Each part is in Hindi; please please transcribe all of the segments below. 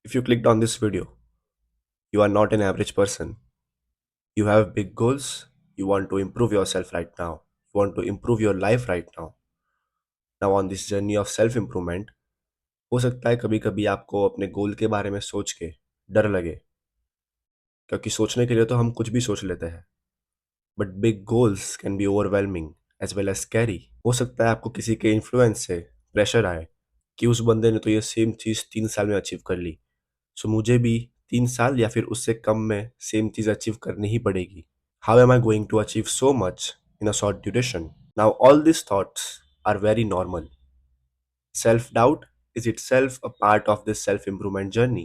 If you clicked on this video, you are not an average person. You have big goals. You want to improve yourself right now. You want to improve your life right now. Now, on this journey of self improvement, हो सकता है कभी कभी आपको अपने गोल के बारे में सोच के डर लगे, क्योंकि सोचने के लिए तो हम कुछ भी सोच लेते हैं. But big goals can be overwhelming as well as scary. हो सकता है आपको किसी के इन्फ्लुएंस से प्रेशर आए कि उस बंदे ने तो ये सेम चीज़ 3 साल में अचीव कर ली, सो मुझे भी 3 साल या फिर उससे कम में सेम चीज़ अचीव करनी ही पड़ेगी. How am I going to achieve so much in a short duration? Now all this thoughts are very normal. Self doubt is itself a part of this self improvement journey,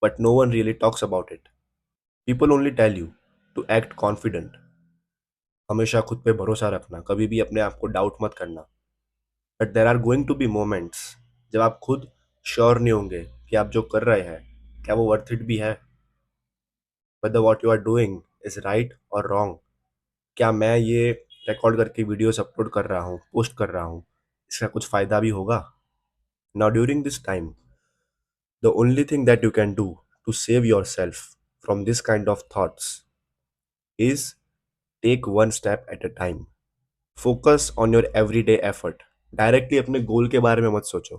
but no one really talks about it. People only tell you to act confident, हमेशा खुद पे भरोसा रखना, कभी भी अपने आप को डाउट मत करना. But there are going to be moments जब आप खुद श्योर नहीं होंगे कि आप जो कर रहे हैं क्या वो वर्थ इट भी है, whether what you are doing is right or wrong. क्या मैं ये रिकॉर्ड करके वीडियोस अपलोड कर रहा हूँ, पोस्ट कर रहा हूँ, इसका कुछ फ़ायदा भी होगा? Now during this time, the only thing that you can do to save yourself from this kind of thoughts is take one step at a time. Focus on your everyday effort. Directly अपने गोल के बारे में मत सोचो,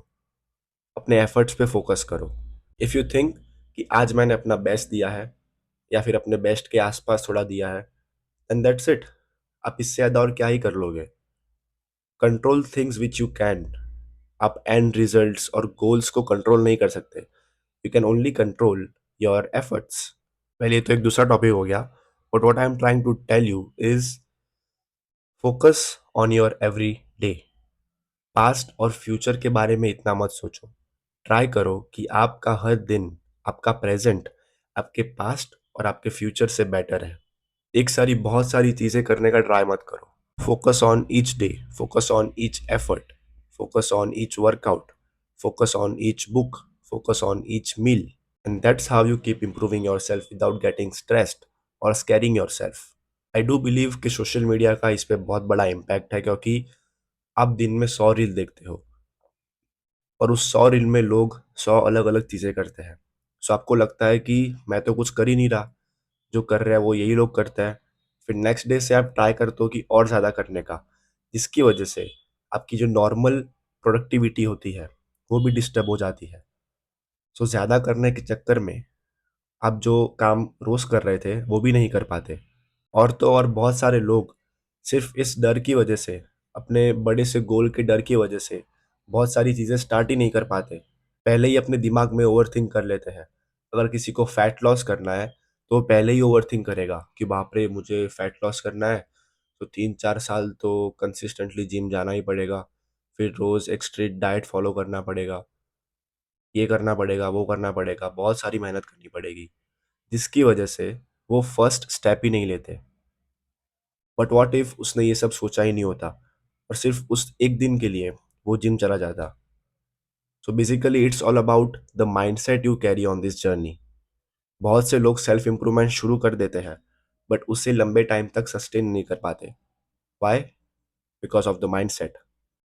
अपने एफर्ट्स पे फोकस करो. इफ़ यू थिंक कि आज मैंने अपना बेस्ट दिया है या फिर अपने बेस्ट के आसपास थोड़ा दिया है, एंड दैट्स इट. आप इससे ज़्यादा और क्या ही कर लोगे? Control things which you can. आप एंड रिजल्ट्स और गोल्स को कंट्रोल नहीं कर सकते. You can only control your efforts. पहले ये तो एक दूसरा टॉपिक हो गया, but what I am trying to tell you is focus on your every day. Past और फ्यूचर के बारे में इतना मत सोचो. ट्राई करो कि आपका हर दिन, आपका प्रेजेंट, आपके पास्ट और आपके फ्यूचर से बेटर है. एक सारी बहुत सारी चीज़ें करने का ट्राई मत करो. Focus on each day, focus on each effort, focus on each workout, focus on each book, focus on each meal. And that's how you keep improving yourself without getting stressed or scaring yourself. I do believe कि सोशल मीडिया का इस पे बहुत बड़ा इम्पैक्ट है, क्योंकि आप दिन में 100 रील देखते हो और उस 100 रील में लोग 100 अलग अलग चीज़ें करते हैं. सो आपको लगता है कि मैं तो कुछ कर ही नहीं रहा, जो कर रहा है वो यही लोग करते हैं. फिर नेक्स्ट डे से आप ट्राई करते हो कि और ज़्यादा करने का, जिसकी वजह से आपकी जो नॉर्मल प्रोडक्टिविटी होती है वो भी डिस्टर्ब हो जाती है. सो ज़्यादा करने के चक्कर में आप जो काम रोज़ कर रहे थे वो भी नहीं कर पाते. और तो और बहुत सारे लोग सिर्फ इस डर की वजह से, अपने बड़े से गोल के डर की वजह से बहुत सारी चीज़ें स्टार्ट ही नहीं कर पाते. पहले ही अपने दिमाग में ओवरथिंक कर लेते हैं. अगर किसी को फैट लॉस करना है तो वो पहले ही ओवरथिंक करेगा कि बाप रे मुझे फैट लॉस करना है तो 3-4 साल तो कंसिस्टेंटली जिम जाना ही पड़ेगा, फिर रोज़ एक स्ट्रिक्ट डाइट फॉलो करना पड़ेगा, ये करना पड़ेगा, वो करना पड़ेगा, बहुत सारी मेहनत करनी पड़ेगी, जिसकी वजह से वो फर्स्ट स्टेप ही नहीं लेते. बट व्हाट इफ उसने ये सब सोचा ही नहीं होता और सिर्फ उस एक दिन के लिए वो जिम चला जाता? So basically it's all about the mindset you carry on this journey. बहुत से लोग सेल्फ इंप्रूवमेंट शुरू कर देते हैं बट उसे लंबे टाइम तक सस्टेन नहीं कर पाते. Why? Because of the mindset.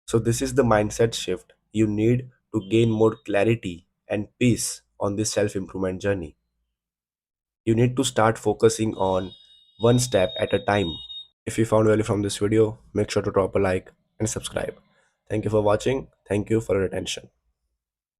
So this is the mindset shift you need to gain more clarity and peace on this self improvement journey. You need to start focusing on one step at a time. If you found value from this video, make sure to drop a like and subscribe. Thank you for watching. Thank you for your attention.